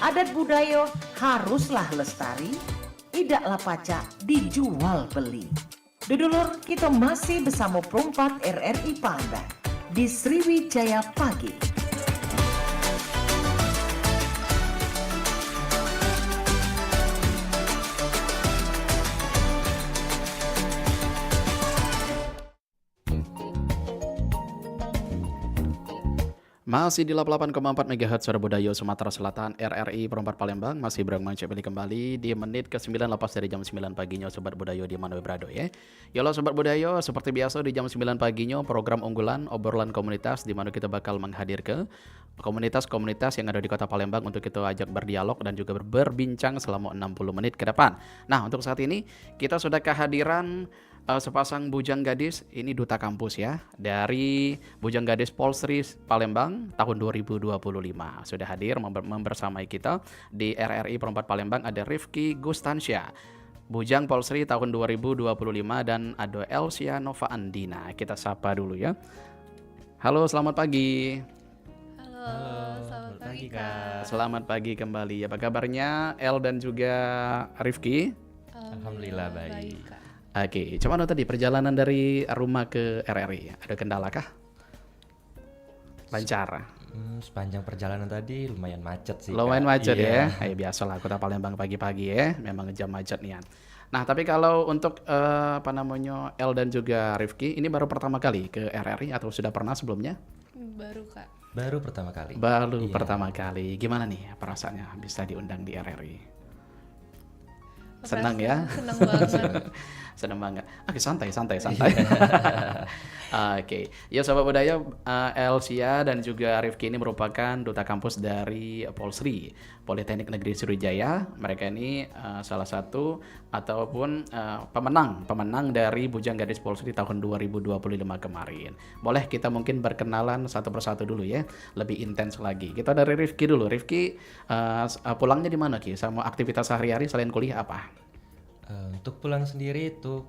Adat budaya haruslah lestari, tidaklah pacak dijual beli. Dudulur, kita masih bersama Perompak RRI Palembang di Sriwijaya Pagi. Masih di 88,4 MHz Suara Budaya Sumatera Selatan RRI Perompak Palembang. Masih berangkat kembali di menit ke-9 lepas dari jam 9 paginya Sobat Budaya di mana berada ya. Yolo Sobat Budaya, seperti biasa di jam 9 paginya program unggulan obrolan komunitas di mana kita bakal menghadir ke komunitas-komunitas yang ada di Kota Palembang untuk kita ajak berdialog dan juga berbincang selama 60 menit ke depan. Nah, untuk saat ini kita sudah kehadiran sepasang bujang gadis, ini duta kampus ya, dari Bujang Gadis Polsri Palembang tahun 2025 sudah hadir membersamai kita di RRI Perompak Palembang. Ada Rifki Gustansya, Bujang Polsri tahun 2025, dan ada Elsia Nova Andina. Kita sapa dulu ya. Halo, selamat pagi. Halo, selamat pagi Kak. Selamat pagi kembali. Apa kabarnya El dan juga Rifki? Alhamdulillah baik Kak. Oke, cuman tadi perjalanan dari rumah ke RRI, ada kendala kah? Lancar? Sepanjang perjalanan tadi lumayan macet sih Lumayan Kak. macet Iya. ya? Biasalah Kota Palembang pagi-pagi ya, memang jam macet nih. Nah, tapi kalau untuk El dan juga Rifki, ini baru pertama kali ke RRI atau sudah pernah sebelumnya? Baru Kak. Baru pertama kali. Baru Iya. pertama kali. Gimana nih perasaannya bisa diundang di RRI? Senang ya? Senang banget. Senang banget. Oke, santai. Oke, ya Sobat Budaya, Elsia dan juga Rifki ini merupakan duta kampus dari Polsri, Politeknik Negeri Sriwijaya. Mereka ini salah satu ataupun pemenang dari Bujang Gadis Polsri tahun 2025 kemarin. Boleh kita mungkin berkenalan satu persatu dulu ya, lebih intens lagi. Kita dari Rifki dulu. Rifki, pulangnya di mana Ki? Sama aktivitas sehari-hari selain kuliah apa? Untuk pulang sendiri itu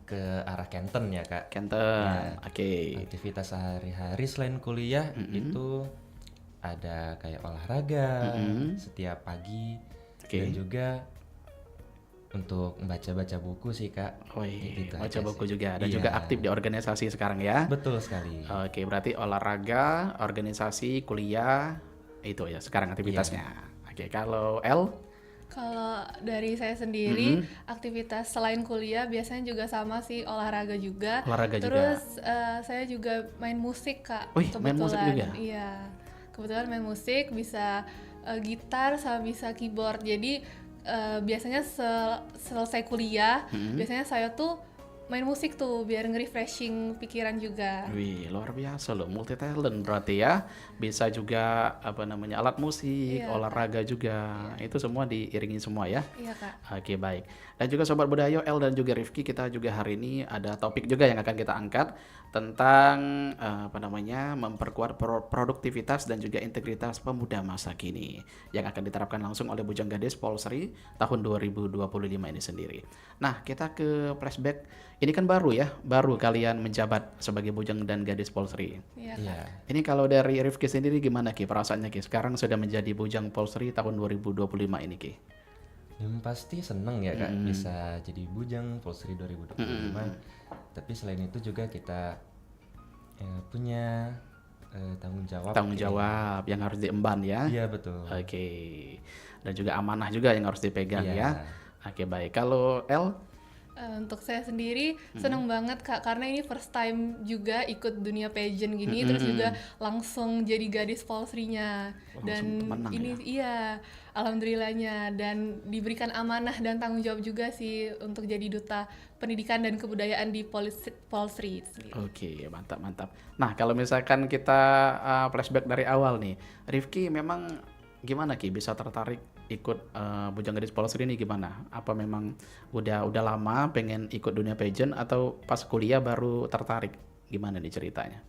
ke arah Kenten ya Kak. Kenten, oke. Aktivitas sehari-hari selain kuliah itu ada kayak olahraga setiap pagi dan juga untuk membaca-baca buku sih Kak. Gitu Baca aja buku sih. juga dan Iya. juga aktif di organisasi sekarang ya. Betul sekali. Oke, berarti olahraga, organisasi, kuliah itu ya sekarang aktivitasnya. Oke, kalau L? Kalau dari saya sendiri, aktivitas selain kuliah biasanya juga sama sih, olahraga juga. Olahraga juga. Terus saya juga main musik Kak. Wih, main musik juga? Iya, kebetulan main musik, bisa gitar sama bisa keyboard. Jadi biasanya selesai kuliah, biasanya saya tuh main musik tuh biar nge-refreshing pikiran juga. Wih, luar biasa loh, multi talent berarti ya. Bisa juga alat musik, Iya, olahraga juga. Itu semua diiringi semua ya. Iya Kak. Oke, baik. Dan juga Sobat Budaya, El dan juga Rifki, kita juga hari ini ada topik juga yang akan kita angkat tentang memperkuat produktivitas dan juga integritas pemuda masa kini yang akan diterapkan langsung oleh Bujang Gadis Polsri tahun 2025 ini sendiri. Nah, kita ke flashback. Ini kan baru kalian menjabat sebagai Bujang dan Gadis Polsri. Iya Kak. Iya. Ini kalau dari Rifki sendiri gimana Ki perasaannya Ki? Sekarang sudah menjadi Bujang Polsri tahun 2025 ini Ki. Yang pasti seneng ya Kak bisa jadi Bujang Polsri 2025. Tapi selain itu juga kita punya tanggung jawab. Tanggung jawab yang harus diemban ya. Iya betul. Oke. Dan juga amanah juga yang harus dipegang Iya. ya. Oke, baik. Kalau L? Untuk saya sendiri seneng banget Kak, karena ini first time juga ikut dunia pageant gini, terus juga langsung jadi gadis Polsrinya. Langsung pemenang ini iya, alhamdulillahnya, dan diberikan amanah dan tanggung jawab juga sih untuk jadi duta pendidikan dan kebudayaan di Polsri sendiri. Oke, mantap. Nah, kalau misalkan kita flashback dari awal nih, Rifki memang gimana Ki bisa tertarik ikut Bujang Gadis Polsri ini gimana? Apa memang udah lama pengen ikut dunia pageant atau pas kuliah baru tertarik? Gimana nih ceritanya?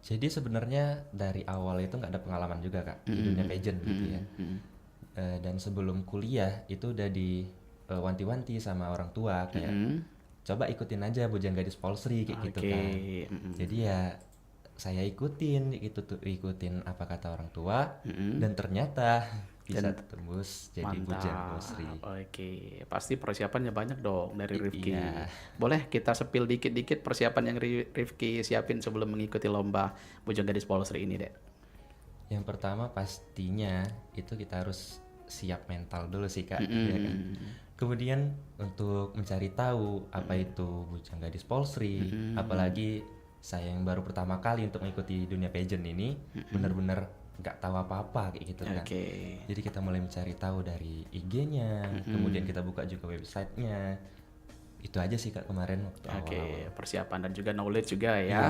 Jadi sebenarnya dari awal itu nggak ada pengalaman juga Kak di dunia pageant gitu ya. Dan sebelum kuliah itu udah wanti-wanti sama orang tua kayak coba ikutin aja Bujang Gadis Polsri kayak gitu kan. Jadi ya saya ikutin apa kata orang tua dan ternyata bisa tembus jadi Bujang Mantap. Sri. Oke, pasti persiapannya banyak dong dari Rifki. Iya. Boleh kita sepil dikit-dikit persiapan yang Rifki siapin sebelum mengikuti lomba Bujang Gadis Polsri ini, Dek? Yang pertama pastinya itu kita harus siap mental dulu sih Kak, ya kan. Kemudian untuk mencari tahu apa itu Bujang Gadis Polsri, apalagi saya yang baru pertama kali untuk mengikuti dunia pageant ini, benar-benar nggak tahu apa-apa kayak gitu kan. Oke. Jadi kita mulai mencari tahu dari IG-nya, kemudian kita buka juga websitenya. Itu aja sih Kak kemarin waktu Oke, awal-awal. persiapan dan juga knowledge juga ya. Iya.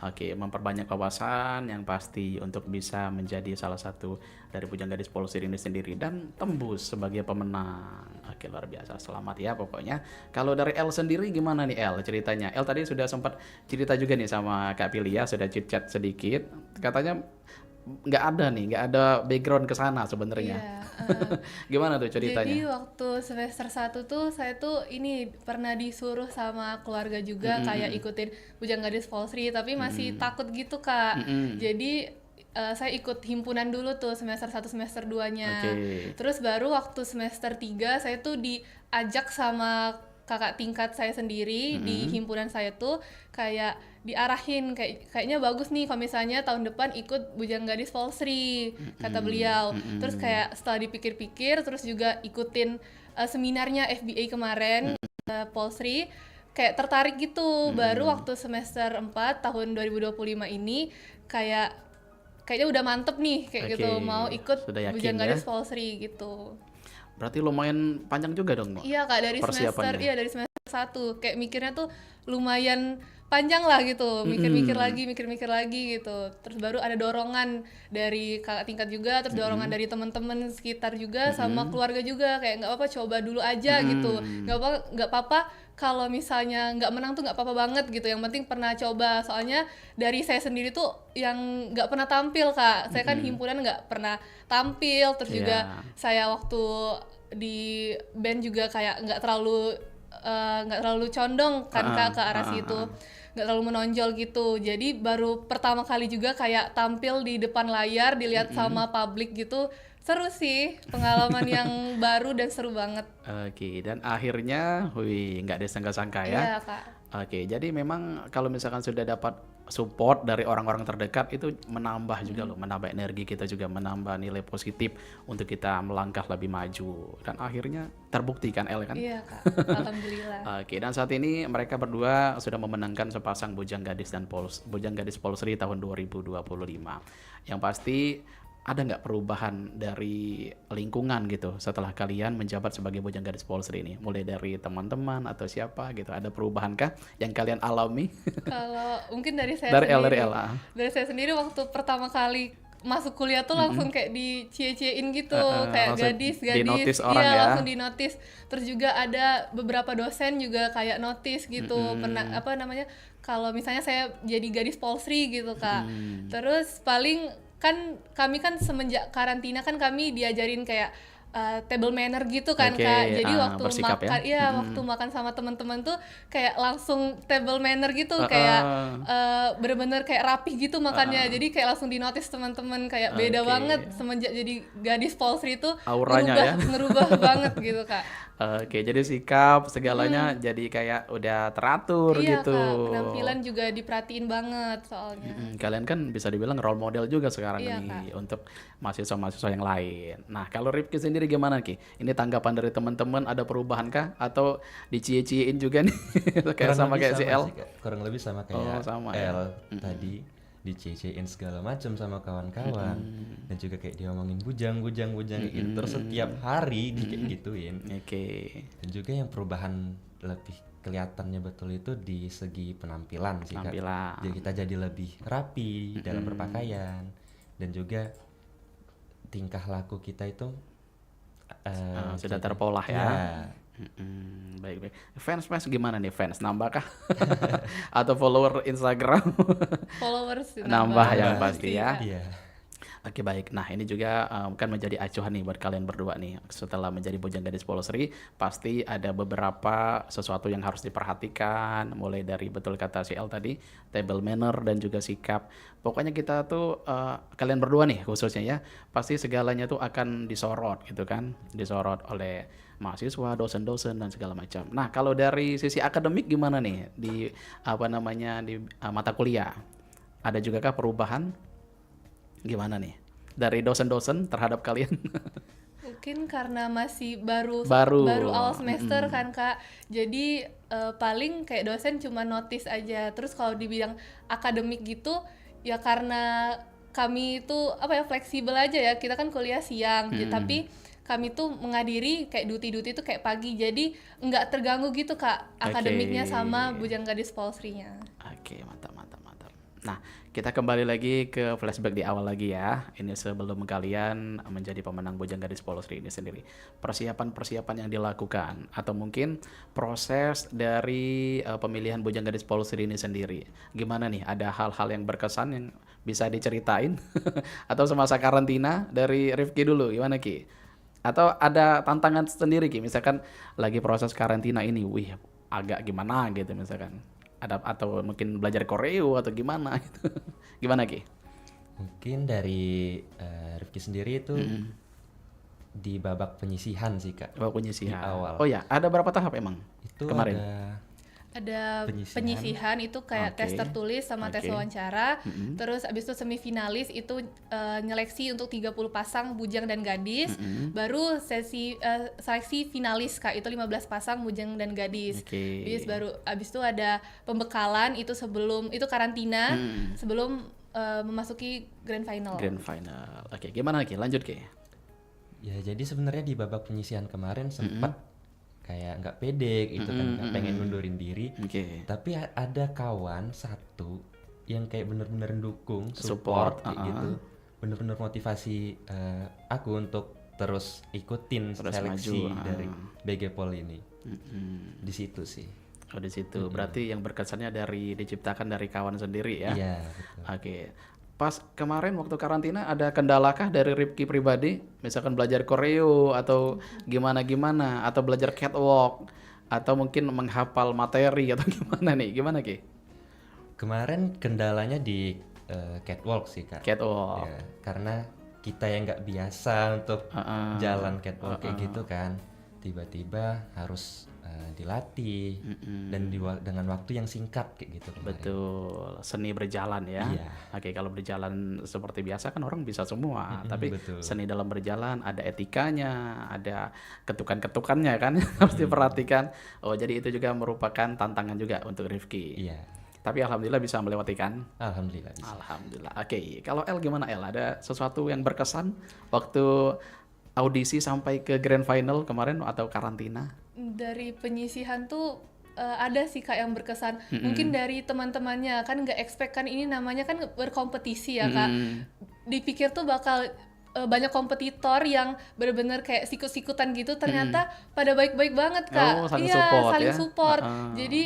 Oke, memperbanyak wawasan yang pasti untuk bisa menjadi salah satu dari Bujang Gadis Polsri ini sendiri dan tembus sebagai pemenang. Oke, luar biasa. Selamat ya pokoknya. Kalau dari El sendiri gimana nih El ceritanya? El tadi sudah sempat cerita juga nih sama Kak Pilia, sudah chit-chat sedikit. Katanya nggak ada background ke sana sebenarnya. Iya, Gimana tuh jadi ceritanya? waktu semester 1 tuh saya tuh ini pernah disuruh sama keluarga juga kayak ikutin Bujang Gadis Polsri tapi masih takut gitu Kak. Jadi saya ikut himpunan dulu tuh semester 1 semester 2-nya. Oke. Terus baru waktu semester 3 saya tuh diajak sama kakak tingkat saya sendiri di himpunan saya tuh kayak diarahin kayaknya bagus nih kalau misalnya tahun depan ikut Bujang Gadis Polsri kata beliau. Terus kayak setelah dipikir-pikir terus juga ikutin seminarnya FBA kemarin Polsri kayak tertarik gitu. Baru waktu semester 4 tahun 2025 ini kayaknya udah mantep nih kayak gitu Oke, mau ikut sudah yakin Bujang ya? Gadis Polsri gitu. Berarti lumayan panjang juga dong, Mbak? Iya Kak, dari semester Persiapannya. dari semester 1 kayak mikirnya tuh lumayan panjang lah gitu, mikir-mikir lagi gitu. Terus baru ada dorongan dari kakak tingkat juga, terus dorongan dari teman-teman sekitar juga sama keluarga juga kayak nggak apa-apa coba dulu aja gitu. Nggak apa-apa kalau misalnya nggak menang tuh nggak apa-apa banget gitu. Yang penting pernah coba. Soalnya dari saya sendiri tuh yang nggak pernah tampil Kak. Saya kan himpunan nggak pernah tampil. Terus juga Iya. saya waktu di band juga kayak nggak terlalu condong kan Kak ke arah situ, nggak terlalu menonjol gitu. Jadi baru pertama kali juga kayak tampil di depan layar dilihat sama publik gitu. Seru sih, pengalaman yang baru dan seru banget. Oke, dan akhirnya, wih, nggak disangka-sangka ya. Iya Kak. Oke, jadi memang kalau misalkan sudah dapat support dari orang-orang terdekat itu menambah juga loh, menambah energi kita juga, menambah nilai positif untuk kita melangkah lebih maju. Dan akhirnya terbukti kan El kan? Iya Kak, alhamdulillah. Oke, dan saat ini mereka berdua sudah memenangkan sepasang Bujang Gadis dan Bujang Gadis Polsri tahun 2025. Yang pasti ada nggak perubahan dari lingkungan gitu setelah kalian menjabat sebagai Bujang Gadis Polsri ini? Mulai dari teman-teman atau siapa gitu, ada perubahan kah yang kalian alami? Kalau mungkin dari saya Dari sendiri, dari saya sendiri waktu pertama kali masuk kuliah tuh langsung kayak dicie-ciein gitu, kayak langsung gadis, di-notice orang iya ya. langsung di notice. Terus juga ada beberapa dosen juga kayak notice gitu, pernah apa namanya kalau misalnya saya jadi gadis Polsri gitu Kak. Terus paling kan kami kan semenjak karantina kan kami diajarin kayak table manner gitu kan Oke, Kak. Jadi waktu bersikap ya. makan, iya waktu makan sama teman-teman tuh kayak langsung table manner gitu, kayak bener-bener kayak rapih gitu makannya. Jadi kayak langsung dinotis teman-teman kayak beda Oke. banget semenjak jadi gadis Polsri itu Auranya ya. ngerubah banget gitu Kak. Oke, jadi sikap segalanya jadi kayak udah teratur Iya gitu. Kak, penampilan juga diperhatiin banget soalnya. Kalian kan bisa dibilang role model juga sekarang Iya, nih untuk mahasiswa-mahasiswa yang lain. Nah, kalau Rifki sendiri gimana Ki? Ini tanggapan dari teman-teman, ada perubahan kah? Atau dicie-ciein juga nih? Kayak sama kayak si El? sih, Kak. Kurang lebih sama Oh, kayak sama ya. El tadi dicecein segala macam sama kawan-kawan dan juga kayak diomongin bujang kayak gitu. Terus setiap hari kayak gituin. Oke. Dan juga yang perubahan lebih kelihatannya betul itu di segi penampilan sih Kak. Penampilan. Jadi kita jadi lebih rapi dalam berpakaian dan juga tingkah laku kita itu Sudah jadi- terpola ya. Baik. Fans gimana nih fans? Nambah kah? Atau follower Instagram? Followers Nambah yang pasti ya. Kak. Iya. Oke baik, nah ini juga kan menjadi acuan nih buat kalian berdua nih. Setelah menjadi bujang gadis Polsri, pasti ada beberapa sesuatu yang harus diperhatikan. Mulai dari betul kata si El tadi, table manner dan juga sikap. Pokoknya kita tuh, kalian berdua nih khususnya ya, pasti segalanya tuh akan disorot gitu kan. Disorot oleh mahasiswa, dosen-dosen dan segala macam. Nah kalau dari sisi akademik gimana nih di apa namanya di mata kuliah? Ada juga kah perubahan? Gimana nih dari dosen-dosen terhadap kalian? Mungkin karena masih baru Baru. baru awal semester kan Kak, jadi paling kayak dosen cuma notice aja. Terus kalau di bidang akademik gitu, ya karena kami itu apa ya, fleksibel aja ya, kita kan kuliah siang, tapi kami tuh menghadiri kayak duty itu kayak pagi, jadi nggak terganggu gitu Kak akademiknya sama bujang gadis Polsrinya. Oke, mantap, mantap, mantap. Nah, kita kembali lagi ke flashback di awal lagi ya. Ini sebelum kalian menjadi pemenang Bujang Gadis Polsri ini sendiri. Persiapan-persiapan yang dilakukan atau mungkin proses dari pemilihan Bujang Gadis Polsri ini sendiri. Gimana nih? Ada hal-hal yang berkesan yang bisa diceritain atau semasa karantina dari Rifki dulu, gimana Ki? Atau ada tantangan sendiri Ki? Misalkan lagi proses karantina ini, wih agak gimana gitu misalkan. Ada atau mungkin belajar koreo atau gimana gitu. Gimana Ki? Mungkin dari Rifki sendiri itu di babak penyisihan sih Kak. Oh, penyisihan. Di awal. Oh ya, ada berapa tahap emang? Itu kemarin. Ada Penyisihan. penyisihan itu kayak Oke. tes tertulis sama tes Oke. wawancara. Terus abis itu semifinalis itu nyeleksi untuk 30 pasang bujang dan gadis. Baru seleksi finalis Kak, itu 15 pasang bujang dan gadis. Oke. Abis itu ada pembekalan itu sebelum itu karantina sebelum memasuki grand final. Grand final. Oke, gimana Ki? Lanjut Ki. Ya jadi sebenarnya di babak penyisihan kemarin sempat kayak nggak pede gitu kan, nggak pengen mundurin diri. Oke. Tapi ada kawan satu yang kayak bener-bener dukung, Support, support kayak gitu, bener-bener motivasi aku untuk terus ikutin Terus seleksi maju, dari BG Pol ini. Di situ sih. Oh di situ. Berarti yang berkesannya diciptakan dari kawan sendiri ya. Iya, betul. Oke. Pas kemarin waktu karantina ada kendalakah dari Rifki pribadi? Misalkan belajar koreo atau gimana-gimana atau belajar catwalk atau mungkin menghafal materi atau gimana nih? Gimana Ki? Kemarin kendalanya di catwalk sih Kak. Catwalk. Ya, karena kita yang nggak biasa untuk jalan catwalk kayak gitu kan, tiba-tiba harus dilatih dan dengan waktu yang singkat kayak gitu kemarin. Betul, seni berjalan ya. Iya. Oke, kalau berjalan seperti biasa kan orang bisa semua, tapi betul. seni dalam berjalan ada etikanya, ada ketukan-ketukannya kan harus diperhatikan. Oh, jadi itu juga merupakan tantangan juga untuk Rifki. Iya, Tapi alhamdulillah bisa melewati kan? alhamdulillah bisa. Alhamdulillah. Oke, kalau El gimana El? Ada sesuatu yang berkesan waktu audisi sampai ke grand final kemarin atau karantina? Dari penyisihan tuh ada sih Kak yang berkesan. Mungkin dari teman-temannya kan nggak expect kan, ini namanya kan berkompetisi ya Kak. Dipikir tuh bakal banyak kompetitor yang benar-benar kayak sikut-sikutan gitu, ternyata pada baik-baik banget Kak. Oh, saling Iya, support saling ya? support. Jadi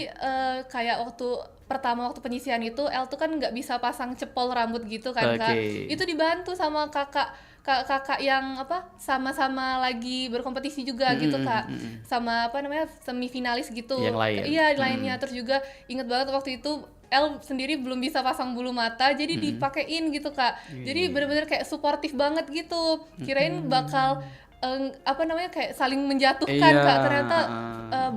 kayak waktu waktu penyisihan itu El tuh kan nggak bisa pasang cepol rambut gitu kan Kak. Oke. Itu dibantu sama kakak yang apa sama-sama lagi berkompetisi juga gitu Kak, sama apa namanya semifinalis gitu. Yang lain. Iya lainnya. Terus juga inget banget waktu itu El sendiri belum bisa pasang bulu mata, jadi dipakein gitu Kak. Jadi bener-bener kayak suportif banget gitu. Kirain bakal apa namanya kayak saling menjatuhkan Iya, Kak, ternyata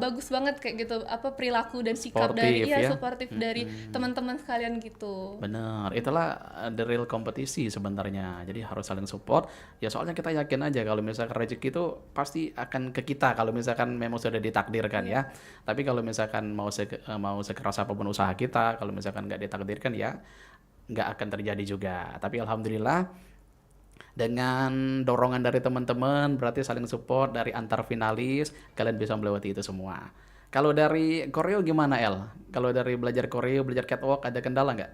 bagus banget kayak gitu, apa perilaku dan sikap dari Sportif ya. suportif dari teman-teman sekalian gitu. Benar, itulah the real kompetisi sebenarnya. Jadi harus saling support. Ya soalnya kita yakin aja kalau misalkan rezeki itu pasti akan ke kita kalau misalkan memang sudah ditakdirkan ya. Tapi kalau misalkan mau sekeras apapun usaha kita, kalau misalkan nggak ditakdirkan ya nggak akan terjadi juga. Tapi alhamdulillah dengan dorongan dari teman-teman berarti saling support dari antar finalis kalian bisa melewati itu semua. Kalau dari koreo gimana El? Kalau dari belajar koreo, belajar catwalk ada kendala nggak?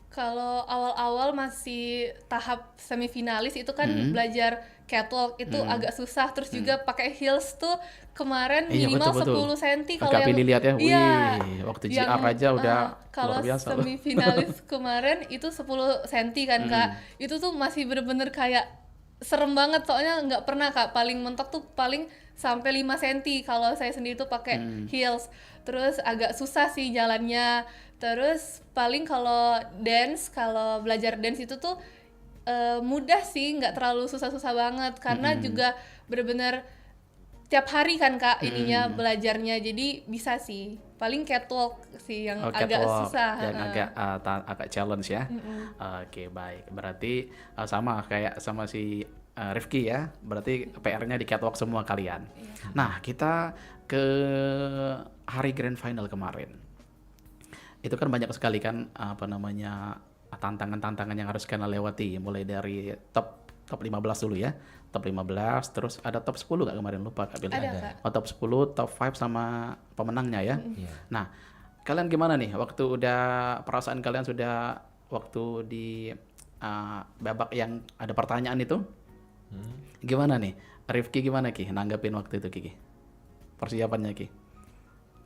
Kalau awal-awal masih tahap semifinalis itu kan belajar catwalk itu agak susah, terus juga pakai heels tuh kemarin Iya, minimal betul. 10 cm kalau Kak yang Pilih lihat ya, iya, wih, waktu yang GR aja udah kalau luar biasa loh. semifinalis kemarin itu 10 cm kan Kak, itu tuh masih bener-bener kayak serem banget soalnya nggak pernah Kak, paling mentok tuh paling sampai 5 cm kalau saya sendiri tuh pakai heels, terus agak susah sih jalannya. Terus paling kalau belajar dance itu tuh mudah sih, nggak terlalu susah-susah banget karena juga bener-bener tiap hari kan Kak ininya belajarnya, jadi bisa sih. Paling catwalk sih yang agak Catwalk, susah. yang agak challenge ya. Oke, baik. Berarti sama kayak sama si Rifki ya. Berarti PR-nya di catwalk semua kalian. Nah, kita ke hari grand final kemarin. Itu kan banyak sekali kan tantangan-tantangan yang harus kalian lewati, mulai dari top 15 dulu ya. Top 15, terus ada top 10 nggak kemarin, lupa Kak Bila? Ada, Kak. Oh, top 10, top 5 sama pemenangnya ya. Iya. Nah, kalian gimana nih waktu perasaan kalian sudah waktu di babak yang ada pertanyaan itu? Gimana nih? Rifki gimana Ki nanggapin waktu itu Ki? Persiapannya Ki?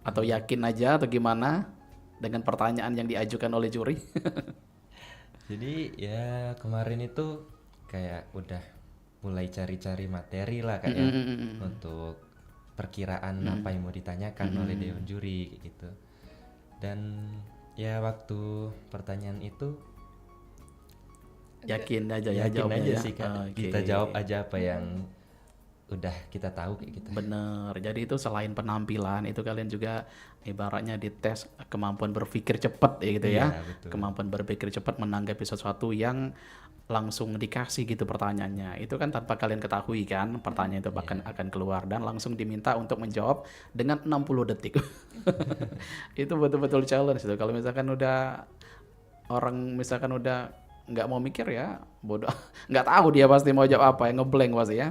Atau yakin aja atau gimana dengan pertanyaan yang diajukan oleh juri? Jadi ya kemarin itu kayak udah mulai cari-cari materi lah kayak untuk perkiraan apa yang mau ditanyakan oleh dewan juri kayak gitu. Dan ya waktu pertanyaan itu Yakin aja ya yakin jawabnya aja ya. sih kan, Oke. kita jawab aja apa yang udah kita tahu kayak gitu. Bener, jadi itu selain penampilan itu kalian juga ibaratnya dites kemampuan berpikir cepat ya gitu ya. Iya, betul. Kemampuan berpikir cepat menanggapi sesuatu yang langsung dikasih gitu pertanyaannya. Itu kan tanpa kalian ketahui kan pertanyaan itu bahkan akan keluar dan langsung diminta untuk menjawab dengan 60 detik. Itu betul-betul challenge itu. Kalau misalkan udah orang misalkan udah nggak mau mikir ya bodoh, nggak tahu dia pasti mau jawab apa, yang ngeblank pasti ya.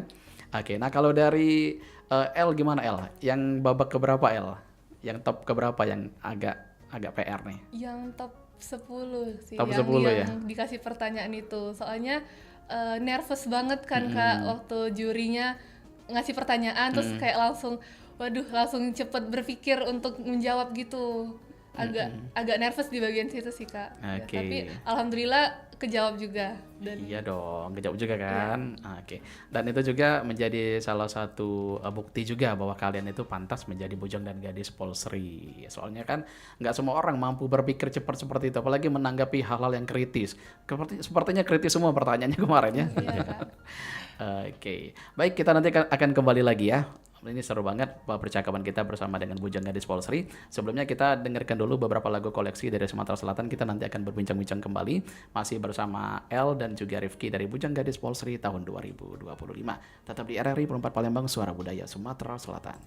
Oke, nah kalau dari L gimana L? Yang babak keberapa L? Yang top keberapa yang agak PR nih? Yang top 10 sih, Top yang 10 ya? dikasih pertanyaan itu. Soalnya nervous banget kan Kak waktu jurinya ngasih pertanyaan terus kayak langsung cepet berpikir untuk menjawab gitu. Agak nervous di bagian situ sih Kak. Ya, Oke. tapi alhamdulillah kejawab juga. Dan Iya dong, kejawab juga kan. Oke. Dan itu juga menjadi salah satu bukti juga bahwa kalian itu pantas menjadi bujang dan gadis Polsri. Soalnya kan nggak semua orang mampu berpikir cepat seperti itu, apalagi menanggapi hal-hal yang kritis. Sepertinya kritis semua pertanyaannya kemarin ya. iya Kak. Oke. Baik, kita nanti akan kembali lagi ya. Ini seru banget percakapan kita bersama dengan Bujang Gadis Polsri. Sebelumnya kita dengarkan dulu beberapa lagu koleksi dari Sumatera Selatan. Kita nanti akan berbincang-bincang kembali masih bersama L dan juga Rifki dari Bujang Gadis Polsri tahun 2025. Tetap di RRI Perempat Palembang, Suara Budaya Sumatera Selatan.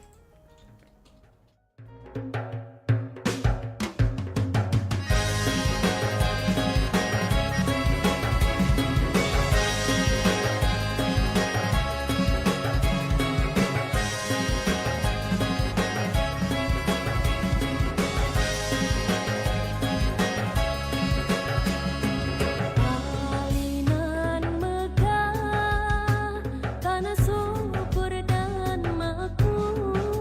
Alinan megah, tanah subur dan makmur.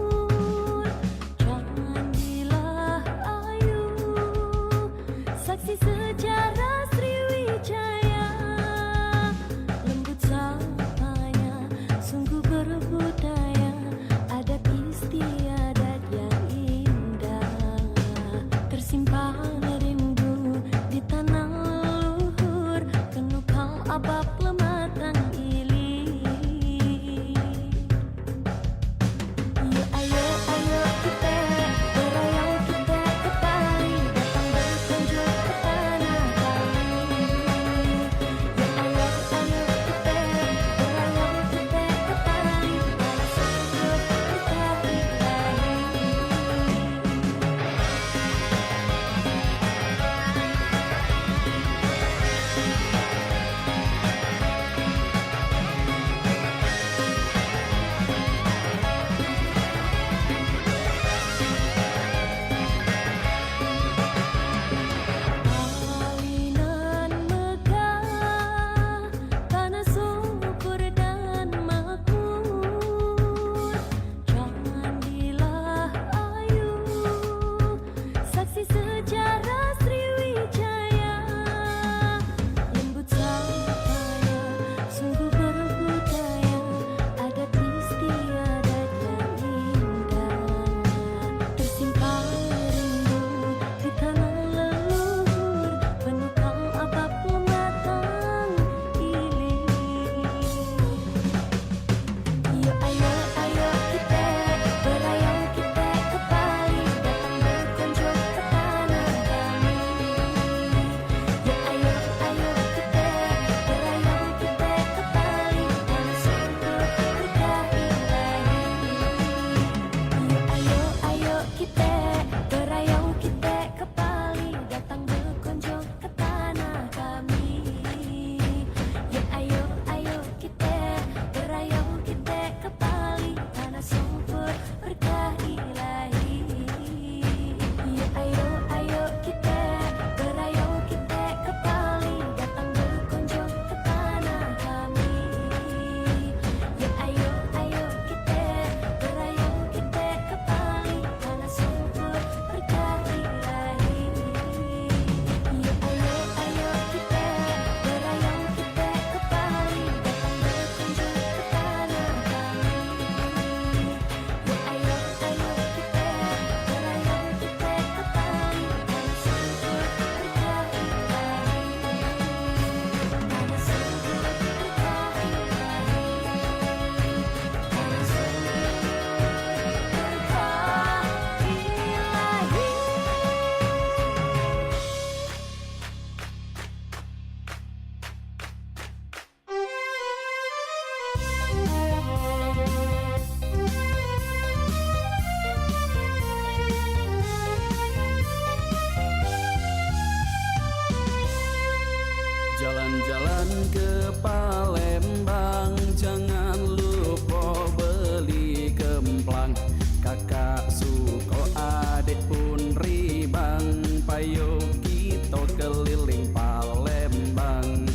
ke Palembang, jangan lupa beli gemplang. Kakak suko adik pun ribang, payo kita keliling Palembang.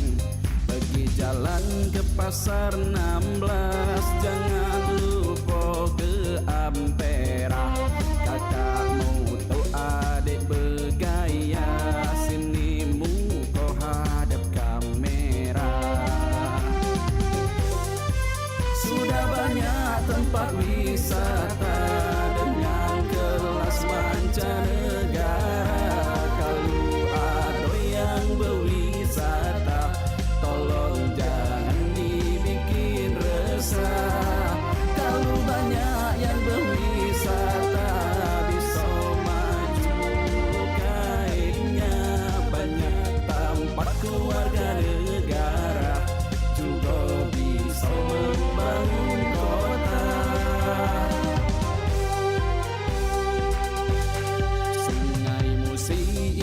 Pergi jalan ke pasar 16, jangan lupa ke Ampera. Kakak moto adik bergaya, sini muka hadap kamera. Sudah banyak tempat wisata dengan kelas mancanegara. Kalau ada yang berwisata, tolong jangan dibikin resah. Kalau banyak yang berwisata, bisa maju kainnya. Banyak tempat keluarga negara, juga bisa membangun kota. Sungai Musi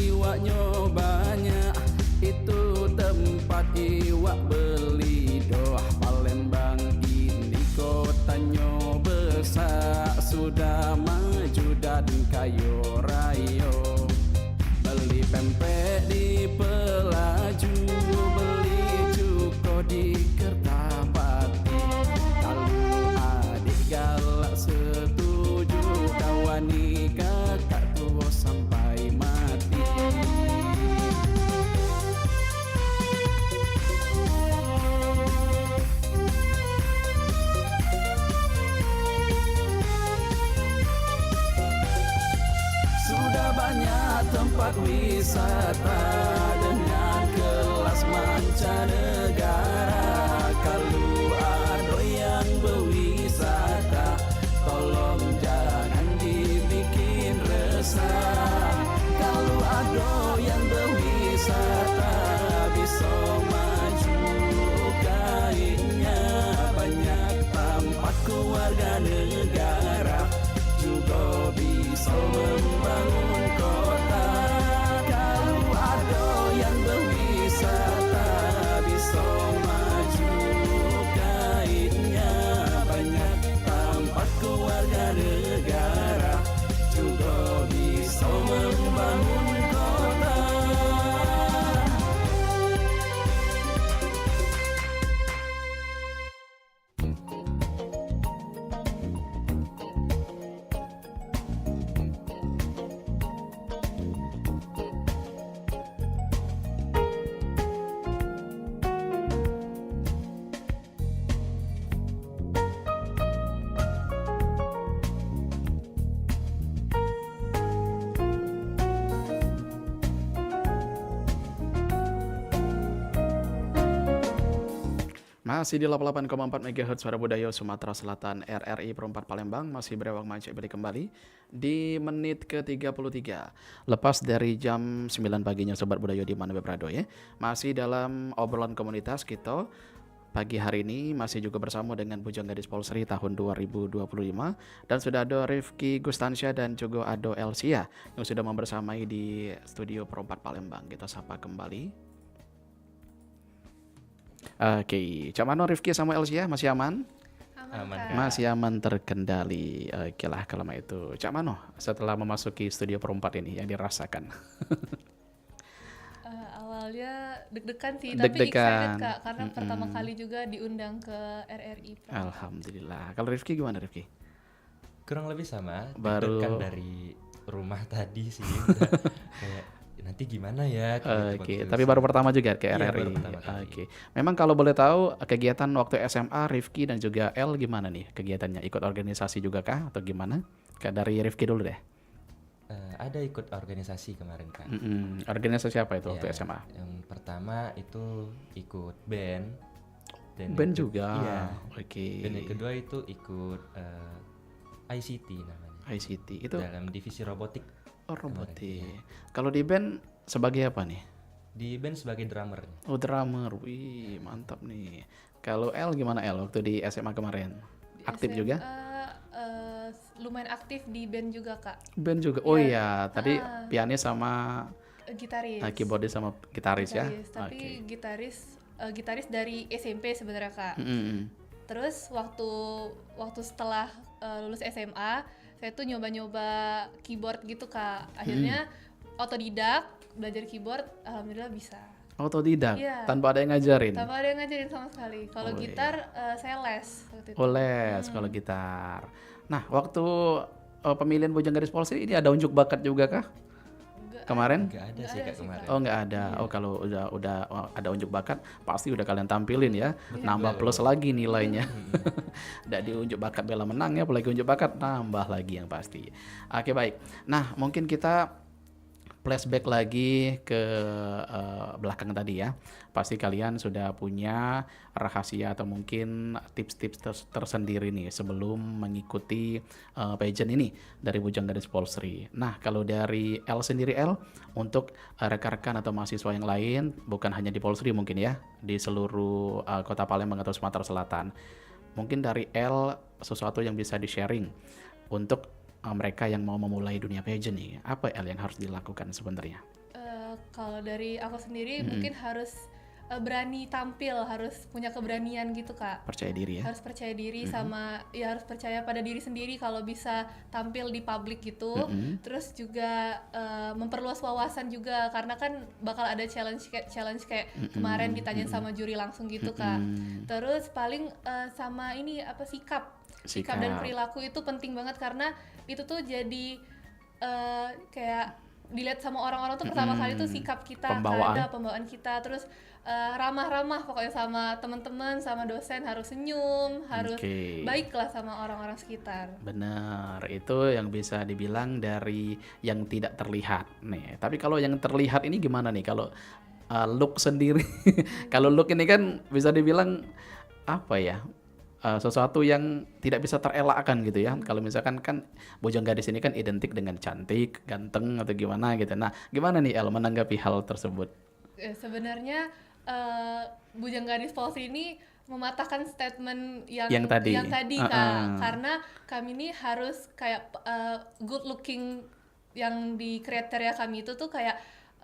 iwaknya banyak, itu tempat iwak belido. Palembang ini kotanya besar, sudah maju dan kayo rayo. Beli pempek di Pelaju, beli cuko di Kertapati. Kalau adik galak setuju, kawani kakak tua sampai mati. Sudah banyak tempat wisata dengan kelas mancanegara. Kalau ada yang berwisata, tolong jangan dibikin resah. Kalau ada yang berwisata, bisa maju kainnya. Banyak tempat keluarga negara, juga bisa membangun kota. Kalau ada yang berwisata, bisa maju kainnya. Banyak tempat keluarga negara, juga bisa membangun kota. Masih di 88,4 MHz Suara Budaya Sumatera Selatan RRI Perempat Palembang. Masih berawak Mancik balik kembali di menit ke-33. Lepas dari jam 9 paginya Sobat Budaya di mana berada ya. Masih dalam obrolan komunitas kita. Pagi hari ini masih juga bersama dengan Bujang Gadis Polsri tahun 2025. Dan sudah ada Rifki Gustansyah dan juga Ado Elsia yang sudah membersamai di studio Perempat Palembang. Kita sapa kembali. Oke, Cak Mano, Rifki sama Elsia masih aman? Aman. Kak. Masih aman, terkendali. Oke lah kalau itu. Cak Mano, setelah memasuki studio Perempat ini yang dirasakan? Awalnya deg-degan sih, tapi Deg-degan. excited Kak, karena pertama kali juga diundang ke RRI. Alhamdulillah. Kalau Rifki gimana Rifki? Kurang lebih sama, Baru- deg-degan dari rumah tadi sih. Udah kayak nanti gimana ya? gitu Oke, waktu tapi baru pertama juga ke Iya, RRI. baru pertama kali. Oke. Memang kalau boleh tahu kegiatan waktu SMA Rifki dan juga El gimana nih kegiatannya? Ikut organisasi juga kah atau gimana? Dari Rifki dulu deh. Ada ikut organisasi kemarin kan. Organisasi apa itu waktu Ya, SMA? Yang pertama itu ikut band. Dan Band yang juga. Iya. Oke. Dan yang kedua itu ikut ICT namanya. ICT itu Dalam divisi robotik. robotik. Kalau di band sebagai apa nih? Di band sebagai drummer. Oh, drummer. Wih, mantap nih. Kalau El gimana El waktu di SMA kemarin? Di Aktif SMA, juga? lumayan aktif di band juga Kak. Band juga. Oh iya, tadi pianis sama Gitaris. keyboardis sama gitaris ya. Gitaris, tapi Oke. gitaris gitaris dari SMP sebenarnya Kak. Terus waktu setelah lulus SMA, saya tuh nyoba-nyoba keyboard gitu Kak. Akhirnya otodidak belajar keyboard, alhamdulillah bisa. Otodidak, Iya. tanpa ada yang ngajarin. Tanpa ada yang ngajarin sama sekali. Kalau Oh, iya. gitar saya les waktu itu. Oh, les kalau gitar. Nah, waktu pemilihan Bujanggaris Polri ini ada unjuk bakat juga kah? Nggak- Kemarin? Nggak ada sih Kak kemarin. Oh, nggak ada. Oh, kalau udah ada unjuk bakat pasti udah kalian tampilin ya. Nambah plus lagi nilainya. Nggak di unjuk bakat bela menang ya, apalagi unjuk bakat nambah lagi yang pasti. Oke, baik. Nah, mungkin kita flashback lagi ke belakang tadi ya. Pasti kalian sudah punya rahasia atau mungkin tips-tips tersendiri nih sebelum mengikuti pageant ini dari Bujanggaris Polri. Nah, kalau dari L sendiri L, untuk rekan-rekan atau mahasiswa yang lain, bukan hanya di Polri mungkin ya, di seluruh kota Palembang atau Sumatera Selatan. Mungkin dari L sesuatu yang bisa di-sharing untuk mereka yang mau memulai dunia pageant nih, apa L yang harus dilakukan sebenarnya? Kalau dari aku sendiri mungkin harus berani tampil, harus punya keberanian gitu Kak. Percaya diri ya? Harus percaya diri sama ya harus percaya pada diri sendiri kalau bisa tampil di publik gitu. Terus juga memperluas wawasan juga karena kan bakal ada challenge kayak kemarin ditanyain sama juri langsung gitu Kak. Terus paling sama ini apa sikap dan perilaku itu penting banget karena itu tuh jadi kayak dilihat sama orang-orang tuh pertama kali tuh sikap kita, pembawaan kita, terus ramah-ramah pokoknya sama teman-teman, sama dosen, harus senyum, harus baiklah sama orang-orang sekitar. Benar, itu yang bisa dibilang dari yang tidak terlihat nih. Tapi kalau yang terlihat ini gimana nih? Kalau look sendiri, kalau look ini kan bisa dibilang apa ya? Sesuatu yang tidak bisa terelakkan gitu ya. Kalau misalkan kan Bujanggaris ini kan identik dengan cantik, ganteng atau gimana gitu. Nah, gimana nih El menanggapi hal tersebut? Sebenarnya Bujanggaris Polri ini mematahkan statement yang tadi Kak. Karena kami ini harus kayak good looking, yang di kriteria kami itu tuh kayak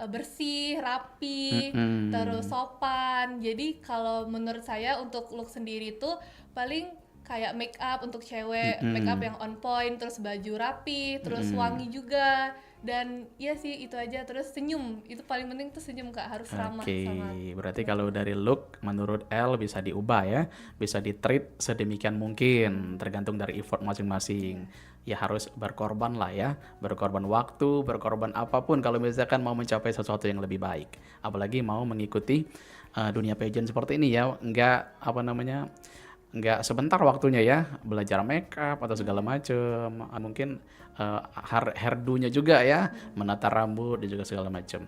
bersih, rapi, terus sopan. Jadi kalau menurut saya untuk look sendiri itu paling kayak make up untuk cewek, make up yang on point, terus baju rapi, terus wangi juga. Dan iya sih itu aja, terus senyum, itu paling penting tuh senyum Kak, harus ramah sama. Berarti kalau dari look menurut L bisa diubah ya, bisa di-treat sedemikian mungkin, tergantung dari effort masing-masing. Ya harus berkorban lah ya, berkorban waktu, berkorban apapun kalau misalkan mau mencapai sesuatu yang lebih baik. Apalagi mau mengikuti dunia pageant seperti ini ya, nggak sebentar waktunya ya, belajar make up atau segala macem, mungkin hairdo-nya juga ya, menata rambut dan juga segala macem.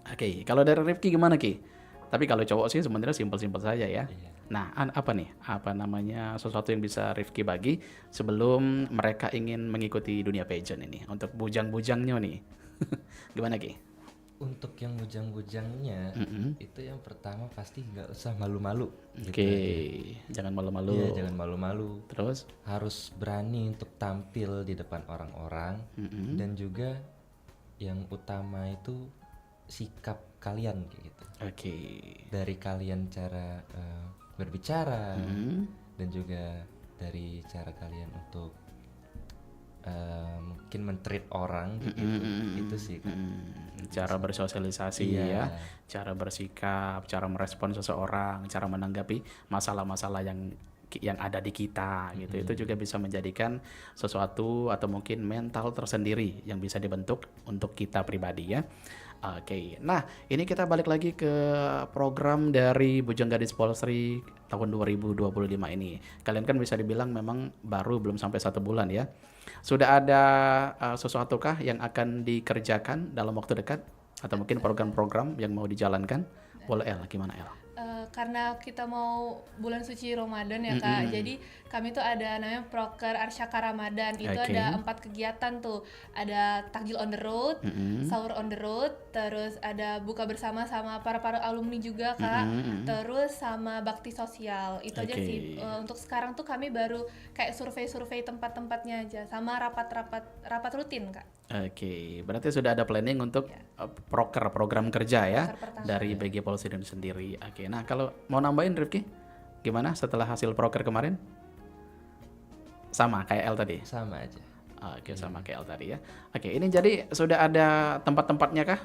Oke, kalau dari Rifki gimana Ki? Tapi kalau cowok sih sebenarnya simpel-simpel saja ya. Nah, apa namanya sesuatu yang bisa Rifki bagi sebelum mereka ingin mengikuti dunia pageant ini untuk bujang-bujangnya nih. Gimana Ki? Untuk yang bujang-bujangnya itu yang pertama pasti nggak usah malu-malu. Oke, jangan malu-malu. Iya, jangan malu-malu. Terus harus berani untuk tampil di depan orang-orang, dan juga yang utama itu sikap kalian kayak gitu. Oke. Dari kalian cara berbicara, dan juga dari cara kalian untuk mungkin men-treat orang gitu. Itu sih kan. Cara bersosialisasi ya, cara bersikap, cara merespon seseorang, cara menanggapi masalah-masalah yang ada di kita gitu. Itu juga bisa menjadikan sesuatu atau mungkin mental tersendiri yang bisa dibentuk untuk kita pribadi ya. Oke, nah ini kita balik lagi ke program dari Bujanggaris Polri tahun 2025 ini. Kalian kan bisa dibilang memang baru, belum sampai 1 bulan ya. Sudah ada sesuatukah yang akan dikerjakan dalam waktu dekat? Atau mungkin program-program yang mau dijalankan? Boleh El, gimana El? Karena kita mau bulan suci Ramadan ya Kak, jadi kami tuh ada namanya Proker Arsyaka Ramadan. Itu ada 4 kegiatan tuh, ada takjil on the road, sahur on the road, terus ada buka bersama sama para alumni juga Kak, terus sama bakti sosial. Itu aja sih. Untuk sekarang tuh kami baru kayak survei tempat-tempatnya aja, sama rapat rutin Kak. Oke, berarti sudah ada planning untuk program kerja ya Proker pertama. dari BG Polisi ini sendiri. Oke, nah kalau mau nambahin Rifki, gimana setelah hasil proker kemarin? Sama kayak L tadi? Sama aja. Oke, sama kayak L tadi ya. Oke, ini jadi sudah ada tempat-tempatnya kah?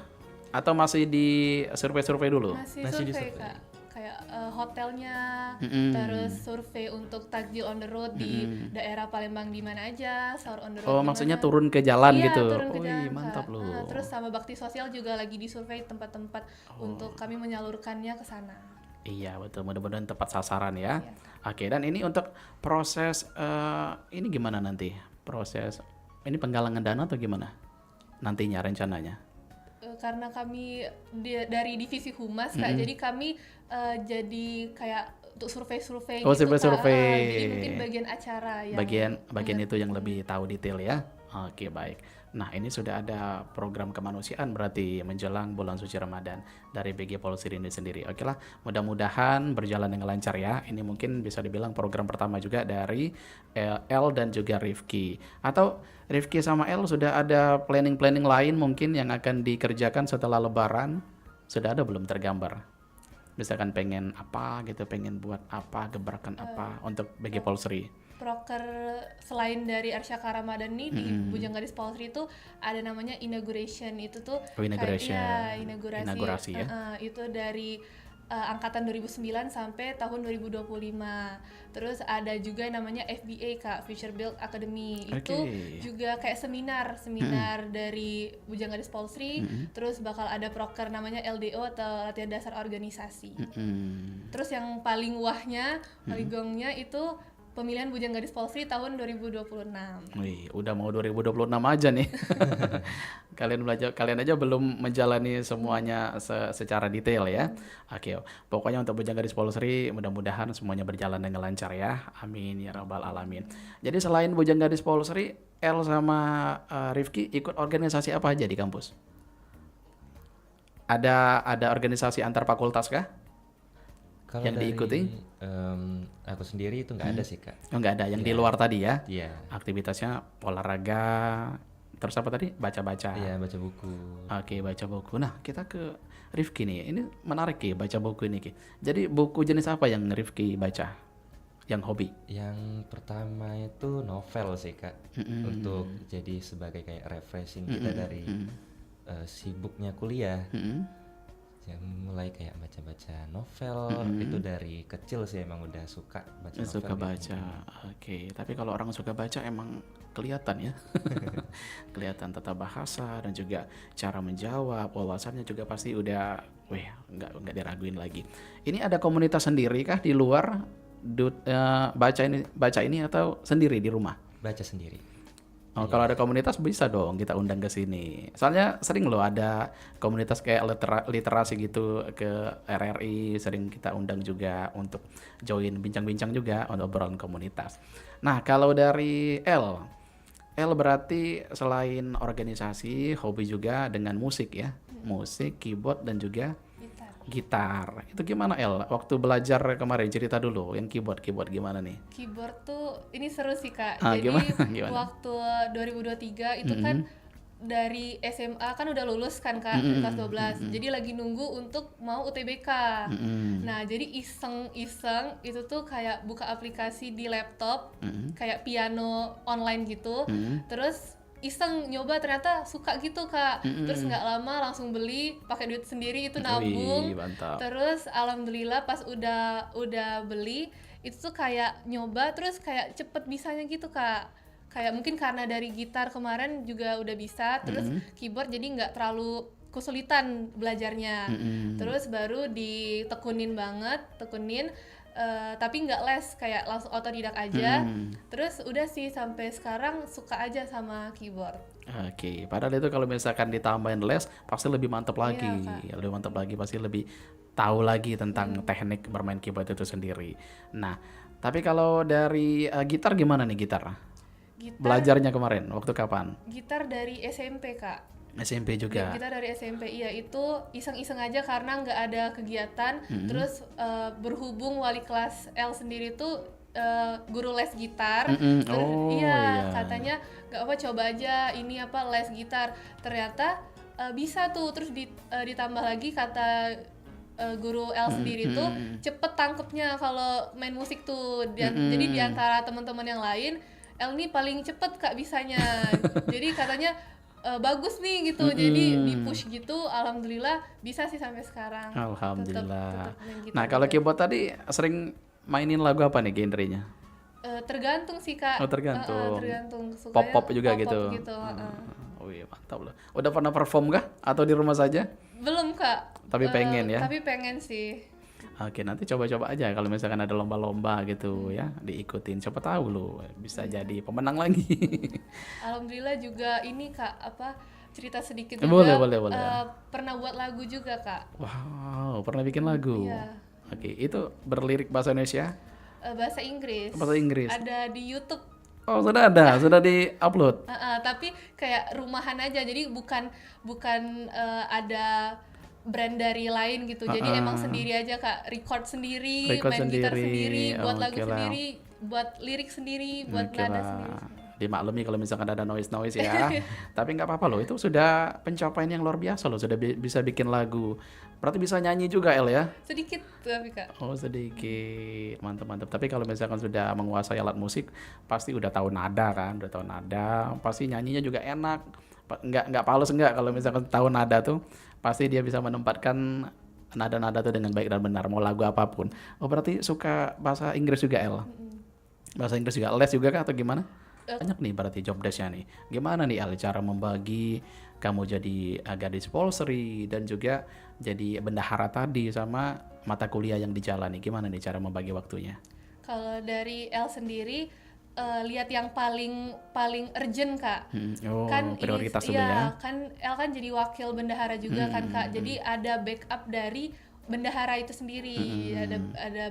Atau masih di survei-survei dulu? Masih Survei disurvei. Kak, kayak hotelnya, Mm-mm. terus survei untuk takjil on the road di daerah Palembang di mana aja, sahur on the road Oh, di maksudnya mana. turun ke jalan Iya, gitu? turun ke Wih, jalan, mantap Kak. loh. Terus sama bakti sosial juga lagi disurvei tempat-tempat untuk kami menyalurkannya ke sana. Iya betul, mudah-mudahan tepat sasaran ya. Iya. Oke, dan ini untuk proses ini gimana nanti? Proses ini penggalangan dana atau gimana? Nantinya rencananya? Karena kami dari divisi humas Kak, jadi kami jadi kayak untuk survei-survei Oh, gitu Kak. survei-survei. Jadi mungkin bagian acara yang Bagian itu yang lebih tahu detail ya. Oke, baik. Nah, ini sudah ada program kemanusiaan berarti menjelang bulan suci Ramadan dari BG Polisi ini sendiri. Oke lah, mudah-mudahan berjalan dengan lancar ya. Ini mungkin bisa dibilang program pertama juga dari L dan juga Rifki. Atau Rifki sama L sudah ada planning-planning lain mungkin yang akan dikerjakan setelah Lebaran? Sudah ada belum tergambar? Misalkan pengen apa gitu, pengen buat apa, gebrakan apa untuk BG Polri? proker selain dari Arsyaka Ramadan nih di Bujang Gadis Polri itu ada namanya inauguration. Itu tuh Oh, inauguration. inaugurasi Inaugurasi ya. itu dari angkatan 2009 sampai tahun 2025. Terus ada juga namanya FBA Kak, Future Build Academy. Itu Oke. juga kayak seminar dari Bujang Gadis Polri. Terus bakal ada proker namanya LDO atau latihan dasar organisasi. Terus yang paling wahnya, paling gongnya itu pemilihan Bujang Gadis Polri tahun 2026. Wih, udah mau 2026 aja nih. Kalian aja belum menjalani semuanya secara detail ya. Oke, pokoknya untuk Bujang Gadis Polri mudah-mudahan semuanya berjalan dengan lancar ya. Amin ya rabbal alamin. Jadi selain Bujang Gadis Polri, L sama Rifki ikut organisasi apa aja di kampus? Ada organisasi antar fakultas kah? Kalau Yang dari, diikuti? aku sendiri itu nggak ada sih Kak. Oh, nggak ada, yang di luar tadi ya. Iya. Aktivitasnya olahraga, terus apa tadi? Baca-baca. Iya, baca buku. Oke, baca buku. Nah, kita ke Rifki nih. Ini menarik Ki, baca buku ini Ki. Jadi buku jenis apa yang Rifki baca? Yang hobi? Yang pertama itu novel sih Kak. Untuk jadi sebagai kayak refreshing kita dari sibuknya kuliah. Yang mulai kayak baca-baca novel itu dari kecil sih emang udah suka baca novel. Suka gitu. baca. Oke, tapi kalau orang suka baca emang kelihatan ya. Kelihatan tata bahasa dan juga cara menjawab, wawasannya juga pasti udah nggak diraguin lagi. Ini ada komunitas sendiri kah di luar baca ini atau sendiri di rumah? Baca sendiri. Oh, kalau ada komunitas bisa dong kita undang ke sini. Soalnya sering loh ada komunitas kayak literasi gitu ke RRI, sering kita undang juga untuk join bincang-bincang juga untuk obrolan komunitas. Nah, kalau dari L berarti selain organisasi, hobi juga dengan musik ya. Musik, keyboard dan juga gitar. Itu gimana L? Waktu belajar kemarin cerita dulu yang keyboard gimana nih? Keyboard tuh ini seru sih Kak. Jadi Gimana? waktu 2023 itu kan dari SMA kan udah lulus kan Kak, kelas 12. Jadi lagi nunggu untuk mau UTBK. Nah, jadi iseng-iseng itu tuh kayak buka aplikasi di laptop, kayak piano online gitu. Terus iseng nyoba ternyata suka gitu Kak. Terus nggak lama langsung beli pakai duit sendiri itu nabung. Wih, mantap. Terus alhamdulillah pas udah beli itu tuh kayak nyoba terus kayak cepet bisanya gitu Kak. Kayak mungkin karena dari gitar kemarin juga udah bisa, terus keyboard jadi nggak terlalu kesulitan belajarnya. Terus baru ditekunin tapi nggak les, kayak langsung otodidak aja. Terus udah sih sampai sekarang suka aja sama keyboard. Oke, padahal itu kalau misalkan ditambahin les pasti lebih mantap lagi. Iya, Lebih mantap lagi, pasti lebih tahu lagi tentang teknik bermain keyboard itu sendiri. Nah, tapi kalau dari gitar gimana nih gitar? Belajarnya kemarin waktu kapan? Gitar dari SMP Kak. SMP juga. Gitar dari SMP, iya itu iseng-iseng aja karena nggak ada kegiatan. Terus berhubung wali kelas L sendiri tuh guru les gitar. Mm-mm. Terus Oh, iya iya. katanya nggak apa coba aja ini apa les gitar. Ternyata bisa tuh, terus ditambah lagi kata guru L sendiri tuh cepet tangkepnya kalau main musik tuh. Jadi di antara teman-teman yang lain L nih paling cepet Kak bisanya. Jadi katanya bagus nih gitu, jadi di push gitu, alhamdulillah bisa sih sampai sekarang. Alhamdulillah. Tetep main gitar Nah, kalau juga. keyboard tadi sering mainin lagu apa nih genrenya? Tergantung sih Kak. Oh, tergantung. Tergantung. Sukanya Pop-pop juga pop-pop gitu. gitu. Oh iya, mantap loh. Udah pernah perform kah? Atau di rumah saja? Belum Kak. Tapi pengen ya? Tapi pengen sih. Oke, nanti coba-coba aja kalau misalkan ada lomba-lomba gitu ya, diikutin. Siapa tahu lo bisa jadi pemenang lagi. Alhamdulillah juga ini Kak apa cerita sedikit Boleh, juga. boleh. Pernah buat lagu juga Kak. Wow, pernah bikin lagu. Iya. Oke, itu berlirik bahasa Indonesia? Bahasa Inggris. Bahasa Inggris. Ada di YouTube. Oh, sudah ada, sudah di-upload. Tapi kayak rumahan aja, jadi bukan ada brand dari lain gitu. Jadi emang sendiri aja Kak, record sendiri, main gitar sendiri, buat lagu Oke lah. sendiri, buat lirik sendiri, buat Oke nada lah. sendiri. Dimaklumi kalau misalkan ada noise ya. Tapi nggak apa-apa loh, itu sudah pencapaian yang luar biasa loh, sudah bisa bikin lagu. Berarti bisa nyanyi juga El ya? Sedikit tapi Kak. Oh sedikit, mantap-mantap. Tapi kalau misalkan sudah menguasai alat musik, pasti udah tahu nada kan, udah tahu nada, pasti nyanyinya juga enak. Nggak pales nggak kalau misalkan tahu nada tuh, pasti dia bisa menempatkan nada-nada tuh dengan baik dan benar, mau lagu apapun. Oh berarti suka bahasa Inggris juga El? Bahasa Inggris juga, les juga kah atau gimana? Banyak nih berarti job desk-nya nih. Gimana nih El cara membagi kamu jadi gadis Polsri dan juga jadi bendahara tadi sama mata kuliah yang dijalani? Gimana nih cara membagi waktunya? Kalau dari L sendiri lihat yang paling urgent Kak. Oh, Kan prioritas ini dulu ya. kan L kan jadi wakil bendahara juga kan Kak. Jadi ada backup dari bendahara itu sendiri. Ada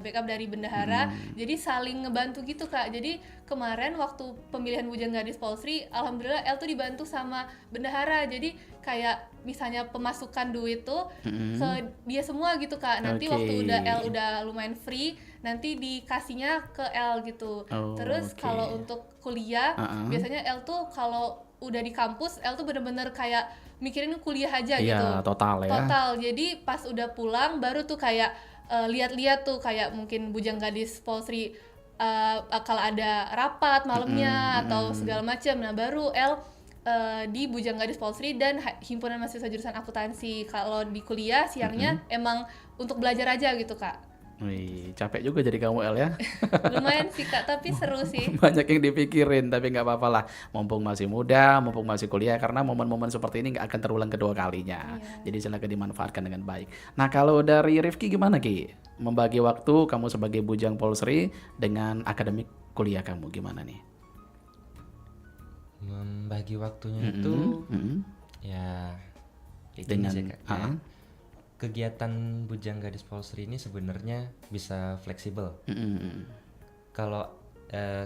backup dari bendahara. Jadi saling ngebantu gitu Kak. Jadi kemarin waktu pemilihan Bujang Gadis Polsri, alhamdulillah L tuh dibantu sama bendahara. Jadi kayak misalnya pemasukan duit tuh ke dia semua gitu Kak. Nanti Oke. waktu L udah lumayan free, nanti dikasihnya ke L gitu. Oh, Terus oke. kalau untuk kuliah, biasanya L tuh kalau udah di kampus, L tuh bener-bener kayak mikirin kuliah aja Iya, gitu. total ya. Total. Jadi pas udah pulang baru tuh kayak lihat-lihat tuh kayak mungkin Bujang Gadis Polsri kalau ada rapat malamnya atau segala macam. Nah, baru L di Bujang Gadis Polsri dan Himpunan Mahasiswa Jurusan Akuntansi. Kalau di kuliah siangnya emang untuk belajar aja gitu Kak. Wih, capek juga jadi kamu El ya. Lumayan sih Kak, tapi seru sih. Banyak yang dipikirin, tapi nggak apa-apa lah. Mumpung masih muda, mumpung masih kuliah, karena momen-momen seperti ini nggak akan terulang kedua kalinya. Jadi silakan dimanfaatkan dengan baik. Nah, kalau dari Rifki gimana Ki? Membagi waktu kamu sebagai bujang Polsri dengan akademik kuliah kamu gimana nih? Membagi waktunya itu ya kayak gini Dengan sih Kak. Kayak kegiatan Bujang Gadis Polsri ini sebenarnya bisa fleksibel. Kalau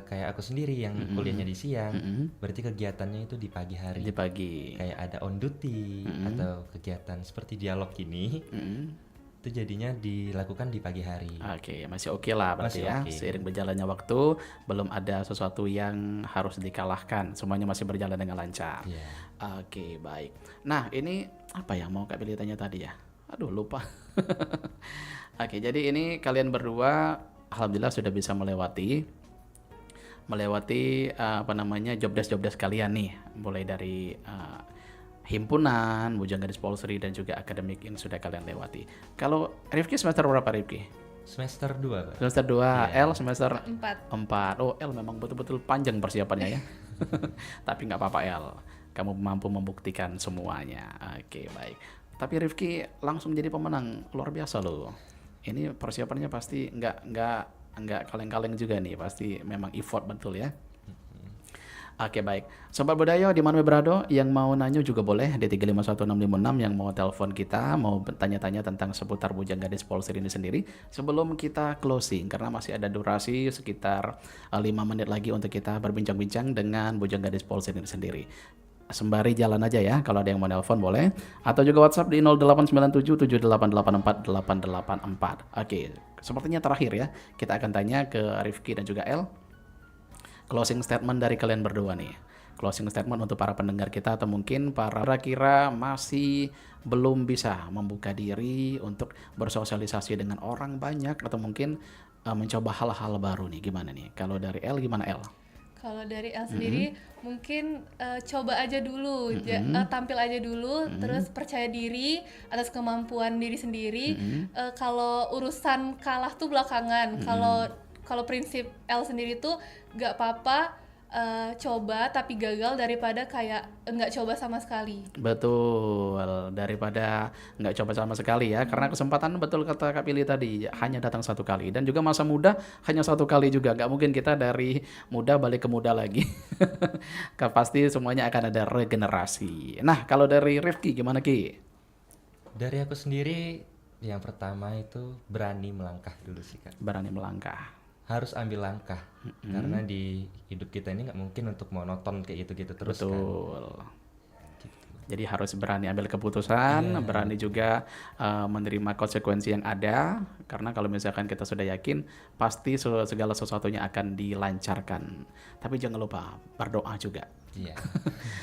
kayak aku sendiri yang kuliahnya di siang, berarti kegiatannya itu di pagi hari. Di pagi. Kayak ada on duty atau kegiatan seperti dialog ini, itu jadinya dilakukan di pagi hari. Oke, masih oke lah berarti Masih ya. oke. Seiring berjalannya waktu, belum ada sesuatu yang harus dikalahkan. Semuanya masih berjalan dengan lancar. Iya. Oke, baik. Nah, ini apa ya mau Kak Billy tanya tadi ya? Aduh, lupa. Oke, jadi ini kalian berdua alhamdulillah sudah bisa melewati apa namanya job desk kalian nih, mulai dari himpunan, Bujang Gadis Polsri dan juga akademik yang sudah kalian lewati. Kalau Rifki semester berapa Rifki? Semester 2, Pak. Semester 2, L semester 4. 4. Oh, L memang betul-betul panjang persiapannya ya. Tapi nggak apa-apa L, kamu mampu membuktikan semuanya. Oke, baik. Tapi Rifki langsung jadi pemenang, luar biasa loh. Ini persiapannya pasti nggak kaleng-kaleng juga nih, pasti memang effort betul ya. Oke, baik. Sobat Budaya di Manwe Brado yang mau nanya juga boleh di 351656, yang mau telepon kita, mau tanya-tanya tentang seputar Bujang Gadis Polsri ini sendiri. Sebelum kita closing, karena masih ada durasi sekitar 5 menit lagi untuk kita berbincang-bincang dengan Bujang Gadis Polsri ini sendiri. sembari jalan aja ya. Kalau ada yang mau nelpon boleh, atau juga WhatsApp di 0897788888. Oke, sepertinya terakhir ya, kita akan tanya ke Rifki dan juga El. Closing statement dari kalian berdua nih. Closing statement untuk para pendengar kita, atau mungkin para kira-kira masih belum bisa membuka diri untuk bersosialisasi dengan orang banyak, atau mungkin mencoba hal-hal baru nih. Gimana nih? Kalau dari El, gimana El? Kalau dari El sendiri mungkin coba aja dulu, tampil aja dulu, terus percaya diri atas kemampuan diri sendiri. Kalau urusan kalah tuh belakangan. Kalau prinsip El sendiri tuh gak apa-apa coba tapi gagal daripada kayak nggak coba sama sekali. Betul, daripada nggak coba sama sekali ya, karena kesempatan, betul kata Kak Pili tadi, hanya datang satu kali, dan juga masa muda hanya satu kali juga, nggak mungkin kita dari muda balik ke muda lagi. Pasti semuanya akan ada regenerasi. Nah, kalau dari Rifki gimana Ki? Dari aku sendiri, yang pertama itu berani melangkah dulu sih Kak. Berani melangkah. Harus ambil langkah, karena di hidup kita ini nggak mungkin untuk monoton kayak gitu-gitu terus. Betul. Kan. Jadi harus berani ambil keputusan, berani juga menerima konsekuensi yang ada, karena kalau misalkan kita sudah yakin, pasti segala sesuatunya akan dilancarkan. Tapi jangan lupa berdoa juga. Iya.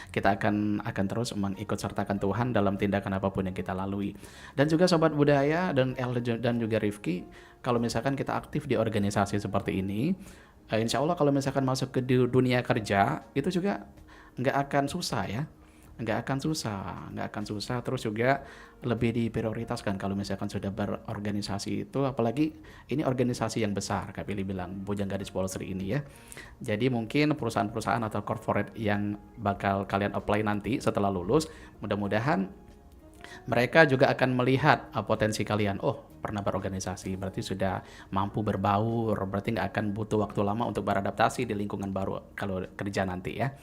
Kita akan terus mengikut sertakan Tuhan dalam tindakan apapun yang kita lalui. Dan juga Sobat Budaya dan El dan juga Rifki, kalau misalkan kita aktif di organisasi seperti ini, insya Allah kalau misalkan masuk ke dunia kerja, itu juga nggak akan susah ya. Nggak akan susah, terus juga lebih diprioritaskan kalau misalkan sudah berorganisasi itu, apalagi ini organisasi yang besar, Kak Pilih bilang, Bujang Gadis Polsri ini ya. Jadi mungkin perusahaan-perusahaan atau corporate yang bakal kalian apply nanti setelah lulus, mudah-mudahan mereka juga akan melihat potensi kalian. Oh, pernah berorganisasi, berarti sudah mampu berbaur, berarti nggak akan butuh waktu lama untuk beradaptasi di lingkungan baru kalau kerja nanti ya.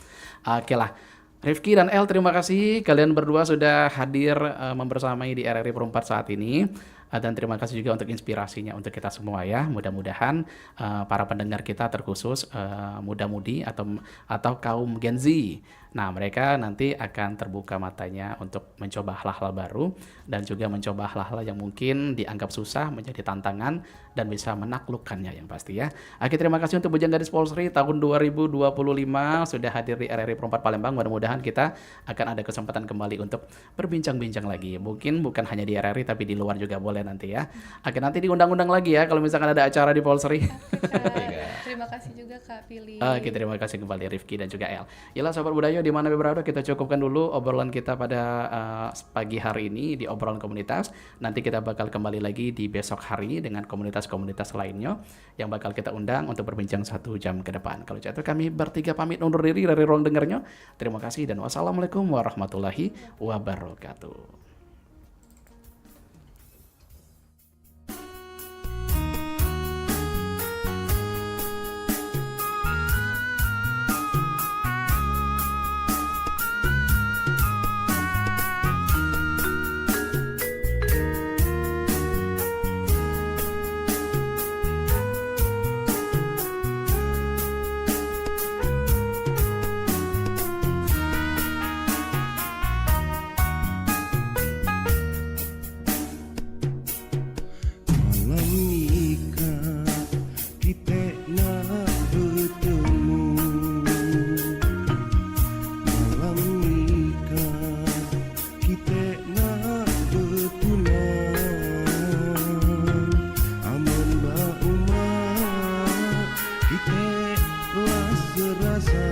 Oke lah. Rifki dan El, terima kasih kalian berdua sudah hadir membersamai di RRI Perempat saat ini, dan terima kasih juga untuk inspirasinya untuk kita semua ya. Mudah-mudahan para pendengar kita, terkhusus muda-mudi atau kaum Gen Z, nah mereka nanti akan terbuka matanya untuk mencoba hal-hal baru, dan juga mencoba hal-hal yang mungkin dianggap susah menjadi tantangan dan bisa menaklukkannya yang pasti ya. Oke, terima kasih untuk Bujang Gadis Polsri tahun 2025 sudah hadir di RRI Perempat Palembang. Mudah-mudahan kita akan ada kesempatan kembali untuk berbincang-bincang lagi. Mungkin bukan hanya di RRI tapi di luar juga boleh nanti ya. Oke, nanti diundang-undang lagi ya kalau misalkan ada acara di Polsri. Terima kasih juga Kak Pilih. Oke, terima kasih kembali Rifki dan juga El. Yalah Sobat Budaya di mana berada, kita cukupkan dulu obrolan kita pada pagi hari ini di obrolan komunitas. Nanti kita bakal kembali lagi di besok hari dengan komunitas-komunitas lainnya yang bakal kita undang untuk berbincang 1 jam ke depan. Kalau itu kami bertiga pamit undur diri dari ruang dengarnya. Terima kasih dan wassalamualaikum warahmatullahi wabarakatuh. Kita telah serasa